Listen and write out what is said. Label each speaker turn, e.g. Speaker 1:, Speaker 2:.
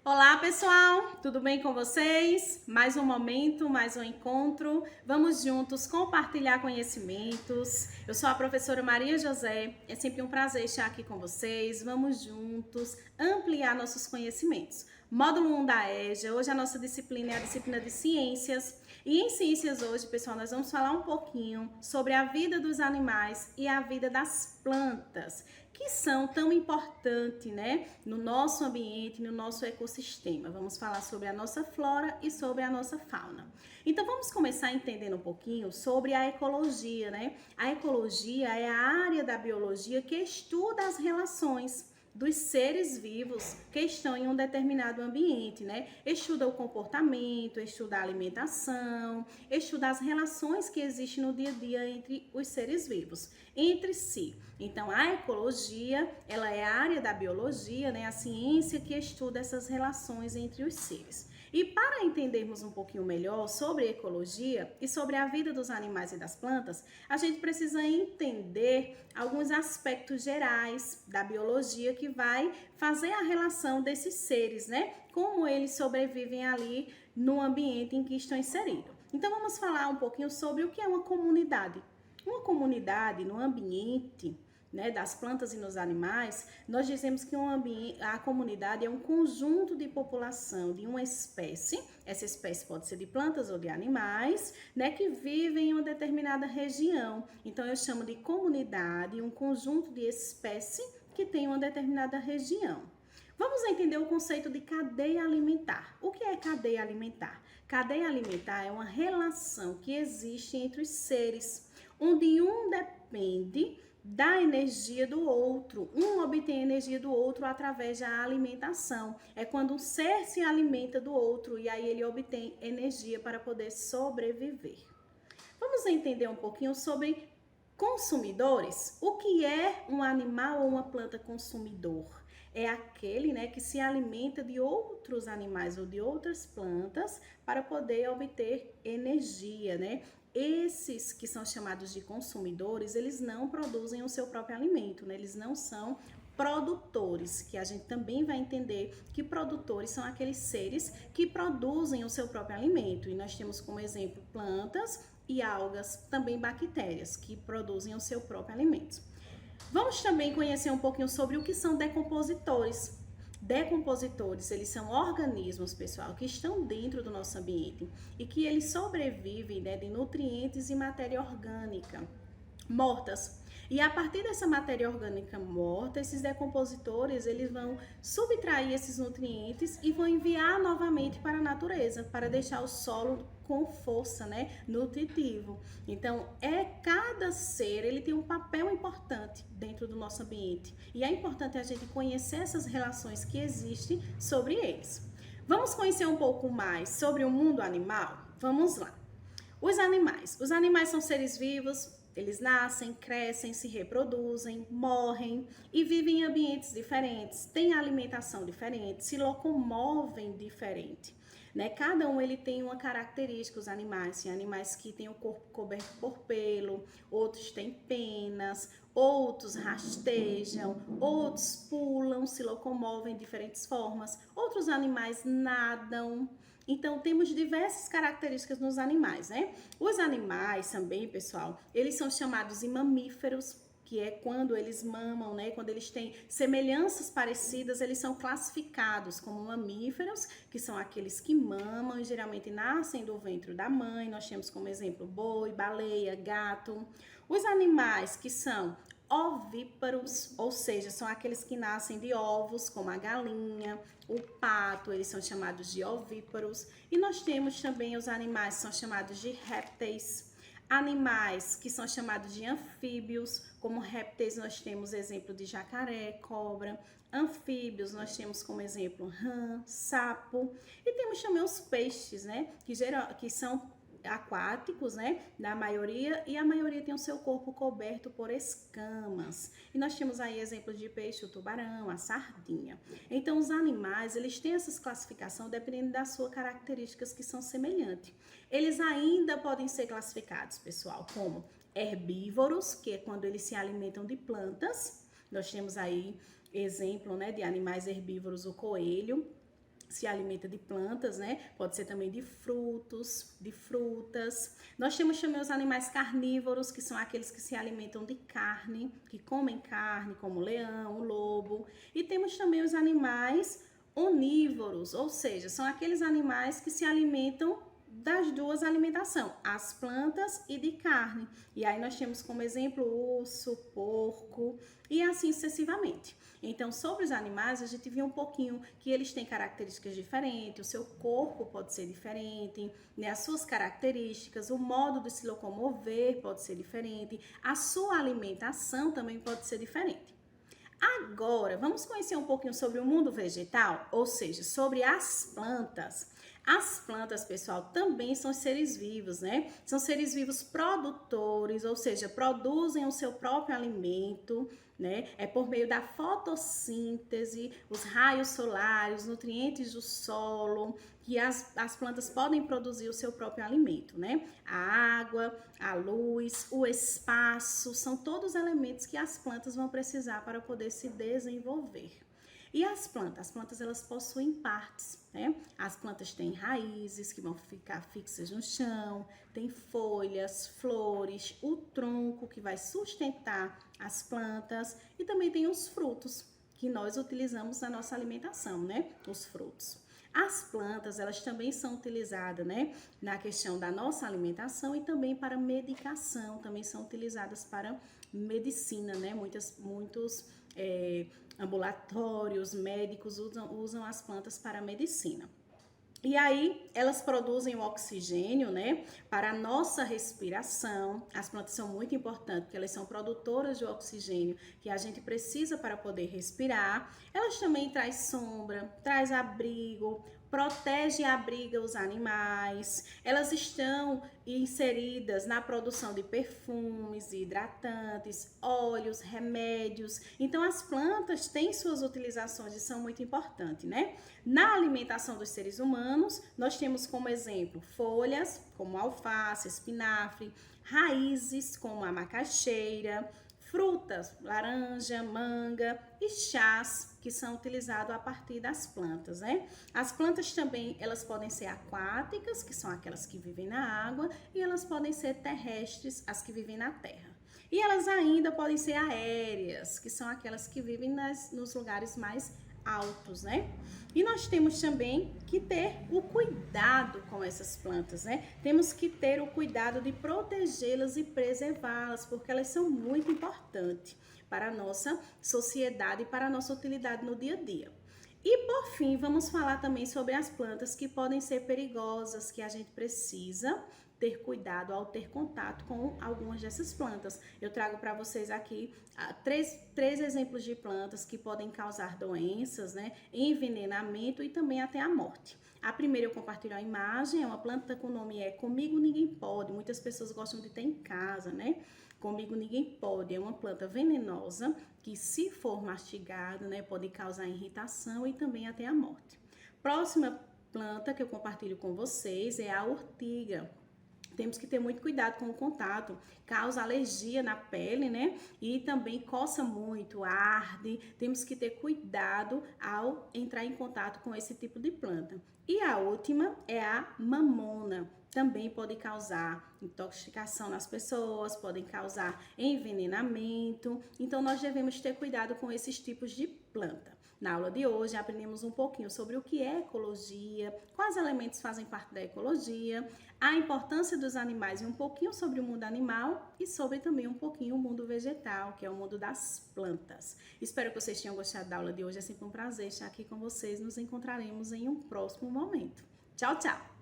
Speaker 1: Olá, pessoal! Tudo bem com vocês? Mais um momento, mais um encontro. Vamos juntos compartilhar conhecimentos. Eu sou a professora Maria José. É sempre um prazer estar aqui com vocês. Vamos juntos ampliar nossos conhecimentos. Módulo 1 da EJA. Hoje a nossa disciplina é a disciplina de Ciências. E em Ciências hoje, pessoal, nós vamos falar um pouquinho sobre a vida dos animais e a vida das plantas, que são tão importantes, né, no nosso ambiente, no nosso ecossistema. Vamos falar sobre a nossa flora e sobre a nossa fauna. Então vamos começar entendendo um pouquinho sobre a ecologia, né? A ecologia é a área da biologia que estuda as relações dos seres vivos que estão em um determinado ambiente, né? Estuda o comportamento, estuda a alimentação, estuda as relações que existem no dia a dia entre os seres vivos, entre si. Então, a ecologia, ela é a área da biologia, né? A ciência que estuda essas relações entre os seres. E para entendermos um pouquinho melhor sobre ecologia e sobre a vida dos animais e das plantas, a gente precisa entender alguns aspectos gerais da biologia que vai fazer a relação desses seres, né? Como eles sobrevivem ali no ambiente em que estão inseridos. Então vamos falar um pouquinho sobre o que é uma comunidade. Uma comunidade no ambiente, né, das plantas e nos animais, nós dizemos que a comunidade é um conjunto de população de uma espécie. Essa espécie pode ser de plantas ou de animais, né, que vivem em uma determinada região. Então eu chamo de comunidade um conjunto de espécie que tem uma determinada região. Vamos entender o conceito de cadeia alimentar. O que é cadeia alimentar? Cadeia alimentar é uma relação que existe entre os seres, onde um depende da energia do outro. Um obtém energia do outro através da alimentação. É quando um ser se alimenta do outro e aí ele obtém energia para poder sobreviver. Vamos entender um pouquinho sobre consumidores. O que é um animal ou uma planta consumidor? É aquele, né, que se alimenta de outros animais ou de outras plantas para poder obter energia, né? Esses que são chamados de consumidores, eles não produzem o seu próprio alimento, né? Eles não são produtores, que a gente também vai entender que produtores são aqueles seres que produzem o seu próprio alimento. E nós temos como exemplo plantas e algas, também bactérias, que produzem o seu próprio alimento. Vamos também conhecer um pouquinho sobre o que são decompositores. Decompositores, eles são organismos, pessoal, que estão dentro do nosso ambiente e que eles sobrevivem, né, de nutrientes e matéria orgânica mortas. E a partir dessa matéria orgânica morta, esses decompositores, eles vão subtrair esses nutrientes e vão enviar novamente para a natureza, para deixar o solo com força, né, nutritivo. Então, cada ser, ele tem um papel importante dentro do nosso ambiente. E é importante a gente conhecer essas relações que existem sobre eles. Vamos conhecer um pouco mais sobre o mundo animal? Vamos lá. Os animais são seres vivos. Eles nascem, crescem, se reproduzem, morrem e vivem em ambientes diferentes, têm alimentação diferente, se locomovem diferente, né? Cada um ele tem uma característica, os animais. Tem animais que têm o corpo coberto por pelo, outros têm penas, outros rastejam, outros pulam, se locomovem de diferentes formas, outros animais nadam. Então, temos diversas características nos animais, né? Os animais também, pessoal, eles são chamados de mamíferos, que é quando eles mamam, né? Quando eles têm semelhanças parecidas, eles são classificados como mamíferos, que são aqueles que mamam e geralmente nascem do ventre da mãe. Nós temos como exemplo boi, baleia, gato. Os animais que são ovíparos, ou seja, são aqueles que nascem de ovos, como a galinha, o pato, eles são chamados de ovíparos. E nós temos também os animais que são chamados de répteis. Animais que são chamados de anfíbios, como répteis nós temos exemplo de jacaré, cobra. Anfíbios nós temos como exemplo rã, sapo. E temos também os peixes, né, que são aquáticos, né, na maioria, e a maioria tem o seu corpo coberto por escamas. E nós temos aí exemplos de peixe, o tubarão, a sardinha. Então, os animais, eles têm essas classificações dependendo das suas características que são semelhantes. Eles ainda podem ser classificados, pessoal, como herbívoros, que é quando eles se alimentam de plantas. Nós temos aí exemplo, né, de animais herbívoros, o coelho. se alimenta de plantas, né? Pode ser também de frutos, de frutas. Nós temos também os animais carnívoros, que são aqueles que se alimentam de carne, que comem carne, como o leão, o lobo. E temos também os animais onívoros, ou seja, são aqueles animais que se alimentam das duas alimentações, as plantas e de carne. E aí nós temos como exemplo urso, porco e assim sucessivamente. Então, sobre os animais, a gente viu um pouquinho que eles têm características diferentes, o seu corpo pode ser diferente, né? As suas características, o modo de se locomover pode ser diferente, a sua alimentação também pode ser diferente. Agora, vamos conhecer um pouquinho sobre o mundo vegetal, ou seja, sobre as plantas. As plantas, pessoal, também são seres vivos, né? São seres vivos produtores, ou seja, produzem o seu próprio alimento, né? É por meio da fotossíntese, os raios solares, os nutrientes do solo, que as plantas podem produzir o seu próprio alimento, né? A água, a luz, o espaço, são todos elementos que as plantas vão precisar para poder se desenvolver. E as plantas elas possuem partes, né? As plantas têm raízes que vão ficar fixas no chão, tem folhas, flores, o tronco que vai sustentar as plantas e também tem os frutos que nós utilizamos na nossa alimentação, né? Os frutos. As plantas, elas também são utilizadas, né, na questão da nossa alimentação e também para medicação, também são utilizadas para medicina, né? Muitos ambulatórios, médicos usam as plantas para a medicina. E aí, elas produzem o oxigênio, né, para a nossa respiração. As plantas são muito importantes, porque elas são produtoras de oxigênio que a gente precisa para poder respirar. Elas também trazem sombra, traz abrigo, protege e abriga os animais. Elas estão inseridas na produção de perfumes, hidratantes, óleos, remédios. Então, as plantas têm suas utilizações e são muito importantes, né? Na alimentação dos seres humanos, nós temos como exemplo folhas, como alface, espinafre, raízes, como a macaxeira, frutas, laranja, manga e chás que são utilizados a partir das plantas, né? As plantas também, elas podem ser aquáticas, que são aquelas que vivem na água, e elas podem ser terrestres, as que vivem na terra. E elas ainda podem ser aéreas, que são aquelas que vivem nos lugares mais altos, né? E nós temos também que ter o cuidado com essas plantas, né? Temos que ter o cuidado de protegê-las e preservá-las, porque elas são muito importantes para a nossa sociedade e para a nossa utilidade no dia a dia. E por fim, vamos falar também sobre as plantas que podem ser perigosas, que a gente precisa ter cuidado ao ter contato com algumas dessas plantas. Eu trago para vocês aqui três exemplos de plantas que podem causar doenças, né, envenenamento e também até a morte. A primeira eu compartilho a imagem, é uma planta com o nome Comigo Ninguém Pode. Muitas pessoas gostam de ter em casa, né? Comigo Ninguém Pode. É uma planta venenosa que, se for mastigada, né, pode causar irritação e também até a morte. Próxima planta que eu compartilho com vocês é a ortiga. Temos que ter muito cuidado com o contato, causa alergia na pele, né? E também coça muito, arde. Temos que ter cuidado ao entrar em contato com esse tipo de planta. E a última é a mamona. Também pode causar intoxicação nas pessoas, podem causar envenenamento. Então, nós devemos ter cuidado com esses tipos de planta. Na aula de hoje, aprendemos um pouquinho sobre o que é ecologia, quais elementos fazem parte da ecologia, a importância dos animais e um pouquinho sobre o mundo animal e sobre também um pouquinho o mundo vegetal, que é o mundo das plantas. Espero que vocês tenham gostado da aula de hoje. É sempre um prazer estar aqui com vocês. Nos encontraremos em um próximo momento. Tchau, tchau!